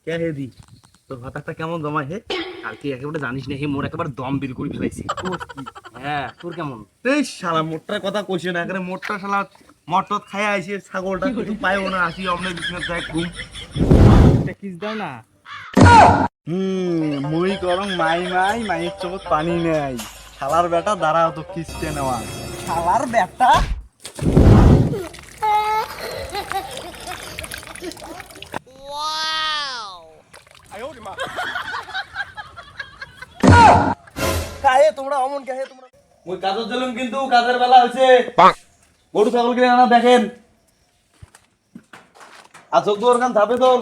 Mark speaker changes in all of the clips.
Speaker 1: কে হে দি তোর ভাতাটা কেমন জমা হে? কালকে একেবারে জানিস না হে মোর একেবারে দম বের করে ফেলাইছি। হ্যাঁ তোর কেমন? এই শালা মোটটার কথা কইছে না, একেবারে মোটটা শালা মটত খায় আইছে, ছাগলটা কিছু পাইও না, আসি অমনে বিছনাত যায় ঘুম।
Speaker 2: একটা কিস দাও না।
Speaker 3: মুই করং মাই মাই মাইয়ের চোখত পানি নেই। শালার বেটা দাঁড়াও তো কিস্তে নেওয়া।
Speaker 2: শালার বেটা
Speaker 1: কাহে তোমরা অমন কাহে তোমরা? মুই কাজত গেলাম কিন্তু কাজের বেলা হইছে। গরু ছাগল কিনে আনা দেখেন। আজক তোর কান ধাপে তোর।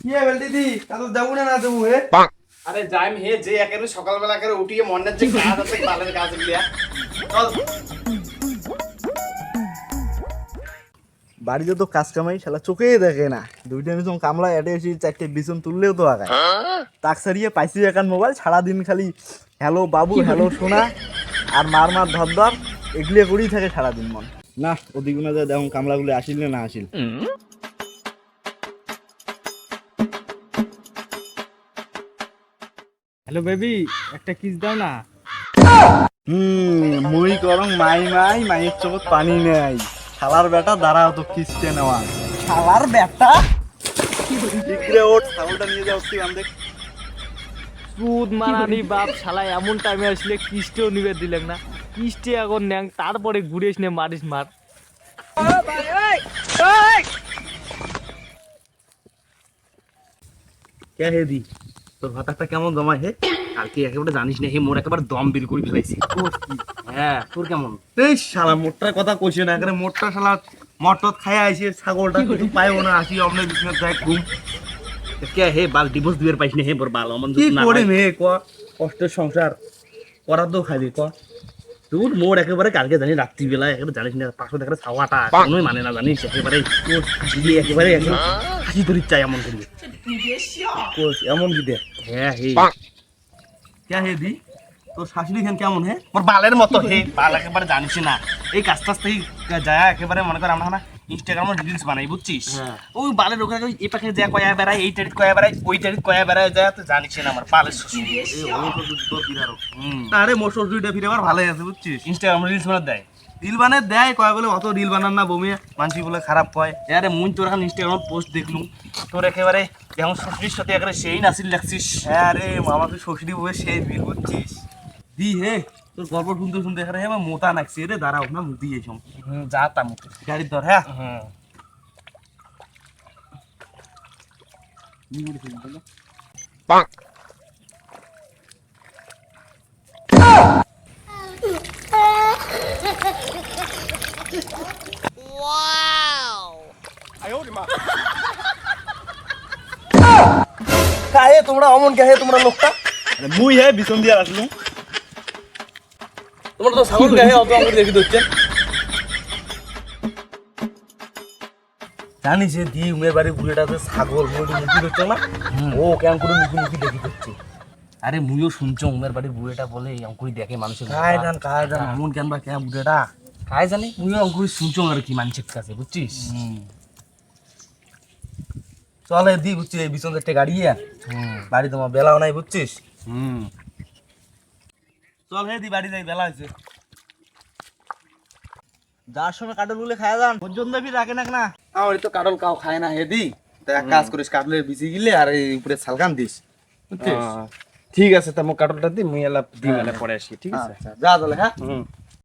Speaker 1: কি বেল দিদি কাজত যাবো না যাবো হে?
Speaker 2: আরে যাইম হে যে একেবারে সকালবেলা করে উঠিয়ে মনের যে কাজ আছে বালের কাজ লিয়া
Speaker 1: চল।
Speaker 3: বাড়িতে তো কাজ কামাই শালা চোখেই দেখে না। দুইটা নিজন কামলা এটে এসে চারটে বিছন তুললেও তো আগায়। তাক সারিয়ে পাইছি একান মোবাইল, সারাদিন খালি হ্যালো বাবু হ্যালো সোনা আর মার মার ধর ধর এগুলো করেই থাকে সারাদিন মন। না ওদিকে না যায় দেখুন কামলাগুলো আসিল না আসিল।
Speaker 2: হ্যালো বেবি, একটা কিস দাও না।
Speaker 3: মুই করং মাই মাই মাইয়ের চোখত পানি নেই। শালার বেটা দাঁড়াও তো কিস্তে নেওয়া।
Speaker 2: শালার বেটা
Speaker 3: ঠিকরে ওঠ, ছাগলটা নিয়ে যাও তুই দেখ।
Speaker 4: সুদ মারানি বাপ শালা এমন টাইমে আসলে কিস্টেও নিবে দিলেন না, কিস্টে এখন নেন তারপরে ঘুরে এসে মারিস মার।
Speaker 1: কে হে দি তোর ভাতাটা কেমন জমা হে? কালকে একেবারে জানিস না হে মোর একেবারে দম বের করে ফেলাইছি। হ্যাঁ তোর কেমন? এই শালা মোটটার কথা কইছে না, একেবারে মোটটা শালা মটত খায় আইছে, ছাগলটা কিছু পাইও না, আসি অমনে বিছনাত যায় ঘুম। কে হে বাল ডিভোর্স দিবার পাইছ না হে বর বাল অমন কি করে মে ক কষ্টের সংসার করার তো খাবি ক। তুই মোর একেবারে কালকে জানি রাত্রিবেলা একেবারে জানিস না পাঁচশো টাকার ছাওয়াটা কোনোই মানে না জানিস, একেবারে তোর হাসি একেবারে একদম হাসি ধরি চাই এমন করি এমন কি দে। হ্যাঁ হে কে হে দি তোর শাশুড়ি খান কেমন হে? মোর বালের মতো হে, বাল একেবারে জানিস না। এই কাজ টাজ থেকে যায় একেবারে মনে কর আমরা না ইনস্টাগ্রামে রিলস বানাই বুঝছিস, ওই বালের ওখানে এই পাখে যা কয়া বেড়ায়, এই টাইট কয়া বেড়ায়, ওই টাইট কয়া বেড়ায় যায়, তো জানিস না আমার বালের শ্বশুর। আরে মোর শ্বশুরটা ফিরে আবার ভালোই আছে বুঝছিস, ইনস্টাগ্রামে রিলস বানা দেয়, রিল বানায় দেয় কয় বলে অত রিল বানান না বমি মানসি বলে খারাপ কয়। আরে মুই তোর এখন ইনস্টাগ্রামে পোস্ট দেখলুম তোর একেবারে যেমন শ্বশুরের সাথে একেবারে সেই নাসিল লাগছিস। হ্যাঁ রে মামা তুই শ্বশুরি বলে সেই বিল বুঝছিস। দি হে তোর গল্প শুনতে শুনতে এখানে আমার মোতা নাকছে রে, দাঁড়াও না মুদি এসম। যা তা মুতে গাড়ির ধর। হ্যাঁ কাহে তোমরা অমন কাহে তোমরা লোকটা?
Speaker 3: মুই হে বিছন দিয়ে আসলুম।
Speaker 1: তোমরা তো ছাগল কাহে অত আমাকে দেখি দিচ্ছেন। জানিস যে দি উমের বাড়ি বুড়েটাতে ছাগল মুখি মুখি দিচ্ছে না, ও কেমন করে মুখি মুখি দেখি দিচ্ছে। আরে মুইও শুনছো উমের বাড়ির বুড়েটা বলে অঙ্কুরি দেখে মানুষের কায় জান এমন কেন বা কেন বুড়েটা কায় জানি, মুইও অঙ্কুরি শুনছো আর কি মানুষের কাছে বুঝছিস। চলে দি বুঝছিস এই বিছন একটা গাড়ি বাড়ি তোমার বেলাও নাই বুঝছিস। চল হে দি বাড়ি যাই বেলা হয়েছে।
Speaker 3: যার সময় কাটল গুলো খায় যান পর্যন্ত ফির রাখে না।
Speaker 1: আমার তো কাটল কাউ খায় না হে দি, তা এক কাজ করিস কাটলের বিচি গিলে আর এই উপরে সালকান দিস বুঝছিস।
Speaker 2: ঠিক আছে, তা মো কাটলটা দি মুই এলা দি মেলা পরে আসি, ঠিক আছে?
Speaker 1: আচ্ছা যা তাহলে। হ্যাঁ